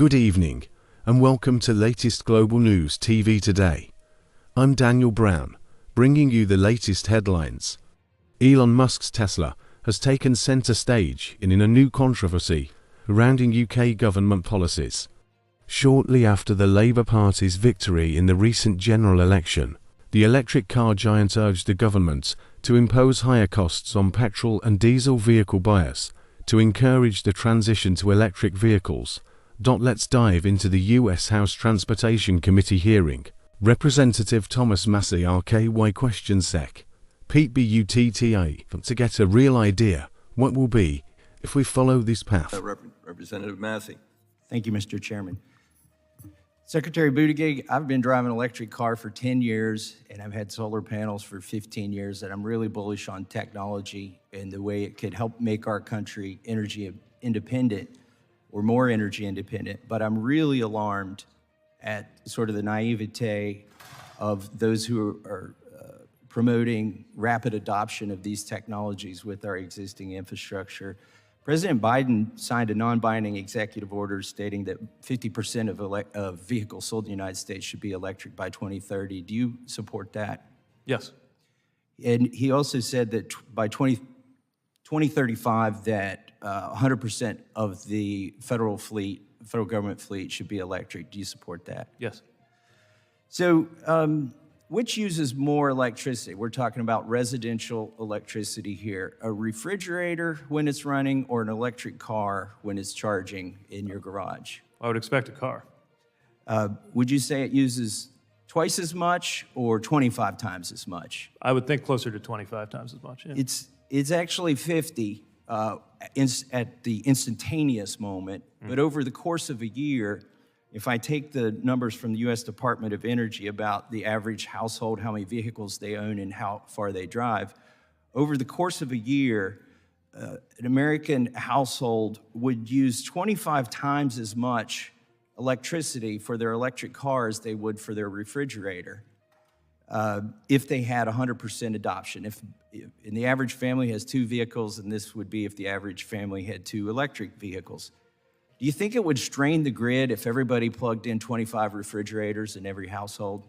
Good evening, and welcome to latest global news TV today. I'm Daniel Brown, bringing you the latest headlines. Elon Musk's Tesla has taken center stage in a new controversy surrounding UK government policies. Shortly after the Labour Party's victory in the recent general election, the electric car giant urged the government to impose higher costs on petrol and diesel vehicle buyers to encourage the transition to electric vehicles. Let's dive into the US House Transportation Committee hearing. Representative Thomas Massey RKY questions Sec. Pete Butta to get a real idea what will be if we follow this path. Representative Massey. Thank you, Mr. Chairman. Secretary Buttigieg, I've been driving an electric car for 10 years, and I've had solar panels for 15 years, and I'm really bullish on technology and the way it could help make our country energy independent or more energy independent. But I'm really alarmed at sort of the naivete of those who are promoting rapid adoption of these technologies with our existing infrastructure. President Biden signed a non-binding executive order stating that 50% of vehicles sold in the United States should be electric by 2030. Do you support that? Yes. And he also said that by 2035 that 100% of the federal government fleet should be electric. Do you support that? Yes. So which uses more electricity? We're talking about residential electricity here. A refrigerator when it's running or an electric car when it's charging in your garage? I would expect a car. Would you say it uses twice as much or 25 times as much? I would think closer to 25 times as much. Yeah. It's actually 50 at the instantaneous moment, but over the course of a year, if I take the numbers from the U.S. Department of Energy about the average household, how many vehicles they own and how far they drive, over the course of a year, an American household would use 25 times as much electricity for their electric car as they would for their refrigerator if they had 100% adoption. And the average family has 2 vehicles, and this would be if the average family had 2 electric vehicles. Do you think it would strain the grid if everybody plugged in 25 refrigerators in every household?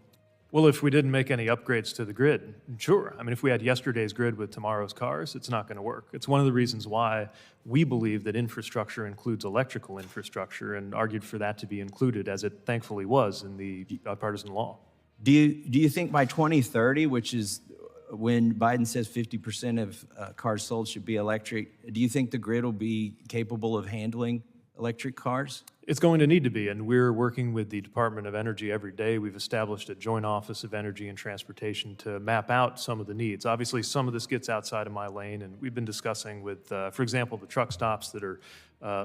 Well, if we didn't make any upgrades to the grid, sure. I mean, if we had yesterday's grid with tomorrow's cars, it's not going to work. It's one of the reasons why we believe that infrastructure includes electrical infrastructure and argued for that to be included, as it thankfully was in the bipartisan law. Do you think by 2030, which is when Biden says 50% of cars sold should be electric, do you think the grid will be capable of handling electric cars? It's going to need to be, and we're working with the Department of Energy every day. We've established a joint office of energy and transportation to map out some of the needs. Obviously, some of this gets outside of my lane, and we've been discussing with, for example, the truck stops that are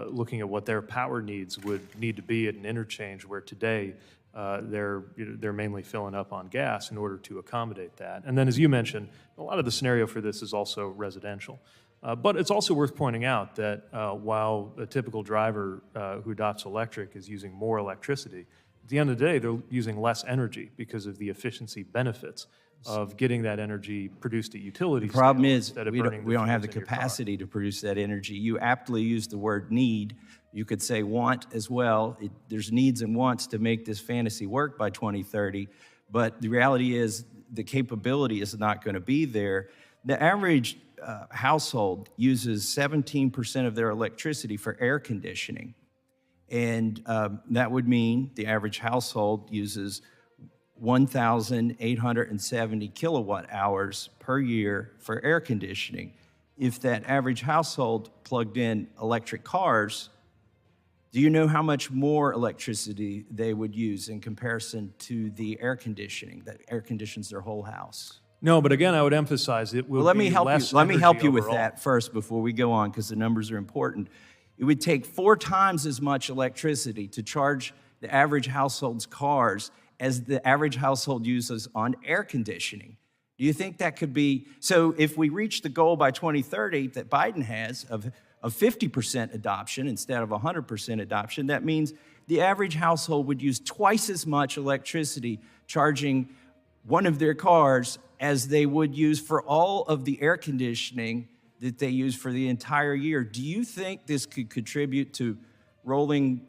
looking at what their power needs would need to be at an interchange where today they're mainly filling up on gas in order to accommodate that. And then, as you mentioned, a lot of the scenario for this is also residential. But it's also worth pointing out that while a typical driver who adopts electric is using more electricity, at the end of the day, they're using less energy because of the efficiency benefits of getting that energy produced at utility. The problem is we don't have the capacity to produce that energy. You aptly use the word need. You could say want as well. There's needs and wants to make this fantasy work by 2030, but the reality is the capability is not going to be there. The average household uses 17% of their electricity for air conditioning. And that would mean the average household uses 1,870 kilowatt hours per year for air conditioning. If that average household plugged in electric cars, do you know how much more electricity they would use in comparison to the air conditioning that air conditions their whole house? No, but again, I would emphasize it will Let be me help less you. Let me help you overall. with that first before we go on, because the numbers are important. It would take 4 times as much electricity to charge the average household's cars as the average household uses on air conditioning. Do you think that could be? So if we reach the goal by 2030 that Biden has of 50% adoption instead of 100% adoption, that means the average household would use twice as much electricity charging one of their cars as they would use for all of the air conditioning that they use for the entire year. Do you think this could contribute to rolling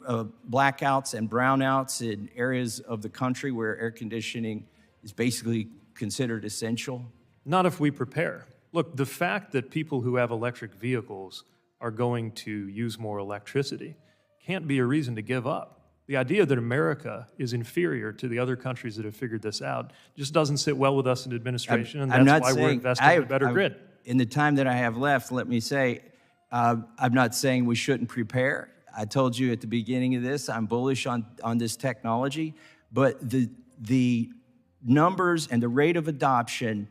blackouts and brownouts in areas of the country where air conditioning is basically considered essential? Not if we prepare. Look, the fact that people who have electric vehicles are going to use more electricity can't be a reason to give up. The idea that America is inferior to the other countries that have figured this out just doesn't sit well with us in administration, and that's why we're investing in a better grid. In the time that I have left, let me say, I'm not saying we shouldn't prepare. I told you at the beginning of this, I'm bullish on this technology, but the numbers and the rate of adoption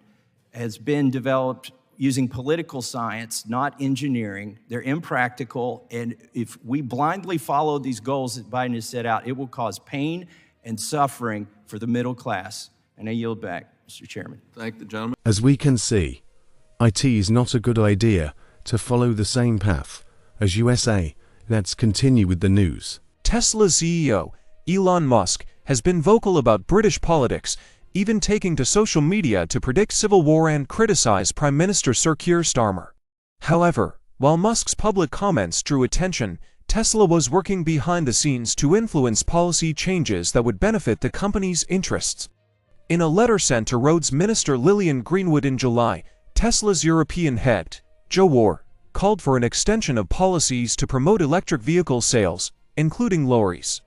has been developed using political science, not engineering. They're impractical, and if we blindly follow these goals that Biden has set out, it will cause pain and suffering for the middle class. And I yield back, Mr. Chairman. Thank the gentleman. As we can see, IT is not a good idea to follow the same path as USA. Let's continue with the news. Tesla CEO Elon Musk has been vocal about British politics, even taking to social media to predict civil war and criticize Prime Minister Sir Keir Starmer. However, while Musk's public comments drew attention, Tesla was working behind the scenes to influence policy changes that would benefit the company's interests. In a letter sent to Rhodes Minister Lillian Greenwood in July, Tesla's European head, Joe Warr, called for an extension of policies to promote electric vehicle sales, including lorries.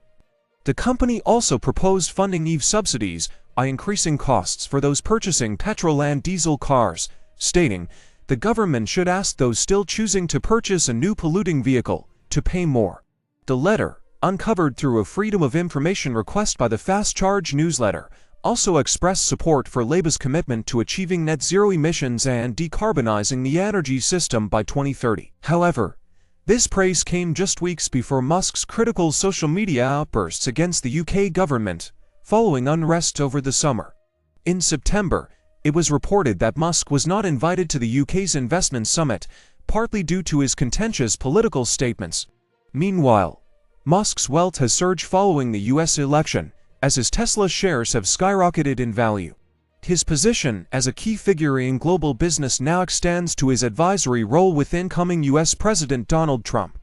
The company also proposed funding EV subsidies by increasing costs for those purchasing petrol and diesel cars, stating, "The government should ask those still choosing to purchase a new polluting vehicle to pay more." The letter, uncovered through a Freedom of Information request by the Fast Charge newsletter, also expressed support for Labour's commitment to achieving net zero emissions and decarbonizing the energy system by 2030. However, this praise came just weeks before Musk's critical social media outbursts against the UK government, following unrest over the summer. In September, it was reported that Musk was not invited to the UK's investment summit, partly due to his contentious political statements. Meanwhile, Musk's wealth has surged following the US election, as his Tesla shares have skyrocketed in value. His position as a key figure in global business now extends to his advisory role with incoming US President Donald Trump.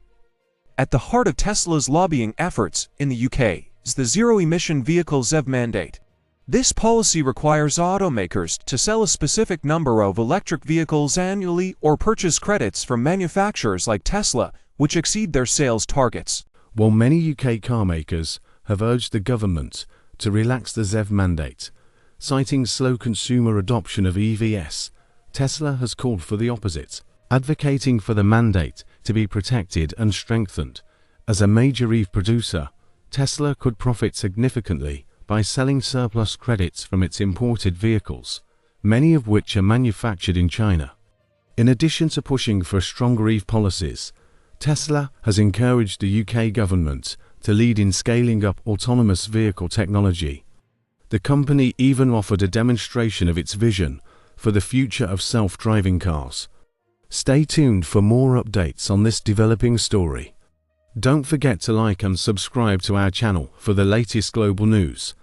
At the heart of Tesla's lobbying efforts in the UK is the zero-emission vehicle ZEV mandate. This policy requires automakers to sell a specific number of electric vehicles annually or purchase credits from manufacturers like Tesla, which exceed their sales targets. While many UK car makers have urged the government to relax the ZEV mandate, citing slow consumer adoption of EVs, Tesla has called for the opposite, advocating for the mandate to be protected and strengthened. As a major EV producer, Tesla could profit significantly by selling surplus credits from its imported vehicles, many of which are manufactured in China. In addition to pushing for stronger EV policies, Tesla has encouraged the UK government to lead in scaling up autonomous vehicle technology. The company even offered a demonstration of its vision for the future of self-driving cars. Stay tuned for more updates on this developing story. Don't forget to like and subscribe to our channel for the latest global news.